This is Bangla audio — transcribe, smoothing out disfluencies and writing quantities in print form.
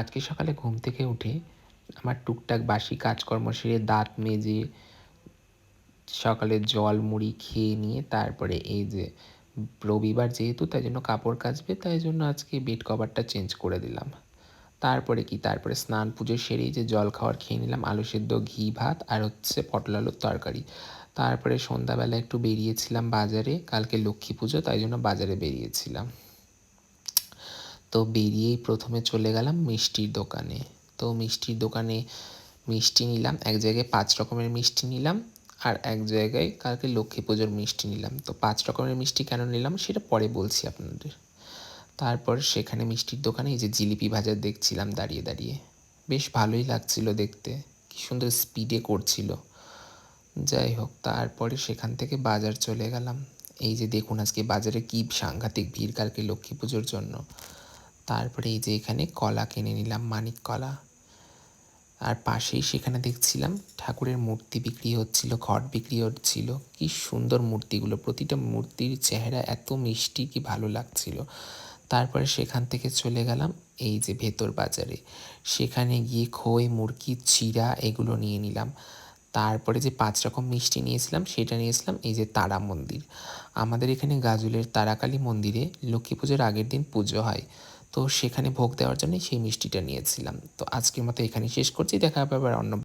আজকে সকালে ঘুম থেকে উঠে আমার টুকটাক বাসি কাজকর্ম সেরে দাঁত মেজে সকালে জল মুড়ি খেয়ে নিয়ে তারপরে এই যে রবিবার যেহেতু তাই জন্য কাপড় কাচবে, তাই জন্য আজকে বেড কভারটা চেঞ্জ করে দিলাম। তারপরে স্নান পুজো সেরেই যে জল খাওয়ার খেয়ে নিলাম, আলু সেদ্ধ, ঘি ভাত আর হচ্ছে পটল আলুর তরকারি। তারপরে সন্ধ্যাবেলা একটু বেরিয়েছিলাম বাজারে, কালকে লক্ষ্মী পুজো তাই জন্য বাজারে বেরিয়েছিলাম। তো বেরিয়েই প্রথমে চলে গেলাম মিষ্টির দোকানে। তো মিষ্টির দোকানে মিষ্টি নিলাম, এক জায়গায় 5 রকমের মিষ্টি নিলাম আর এক জায়গায় কালকে লক্ষ্মী পুজোর মিষ্টি নিলাম। তো 5 রকমের মিষ্টি কেন নিলাম সেটা পরে বলছি আপনাদের। তারপর সেখানে মিষ্টির দোকানে এই যে জিলিপি ভাজা দেখছিলাম দাঁড়িয়ে দাঁড়িয়ে, বেশ ভালোই লাগছিল দেখতে, কি সুন্দর স্পিডে করছিল। যাই হোক, তারপরে সেখান থেকে বাজার চলে গেলাম। এই যে দেখুন আজকে বাজারে কি সাংঘাতিক ভিড় কালকে লক্ষ্মী পুজোর জন্য। তারপরে এই যে এখানে কলা কিনে নিলাম, মানিক কলা। আর পাশেই সেখানে দেখছিলাম ঠাকুরের মূর্তি বিক্রি হচ্ছিল, ঘট বিক্রি হচ্ছিল। কি সুন্দর মূর্তিগুলো, প্রতিটা মূর্তির চেহারা এত মিষ্টি, কি ভালো লাগছিল। তারপরে সেখান থেকে চলে গেলাম এই যে ভেতর বাজারে, সেখানে গিয়ে খই, মুরগি, চিড়া এগুলো নিয়ে নিলাম। তারপরে যে 5 রকম মিষ্টি নিয়েছিলাম সেটা নিয়েছিলাম এই যে তারা মন্দির। আমাদের এখানে গাজলের তারাকালী মন্দিরে লক্ষ্মী পুজোর আগের দিন পুজো হয়, তো সেখানে ভোগ দেওয়ার জন্য সেই মিষ্টিটা নিয়েছিলাম। তো আজকের মতো এখানেই শেষ করছি, দেখা হবে আবার অন্য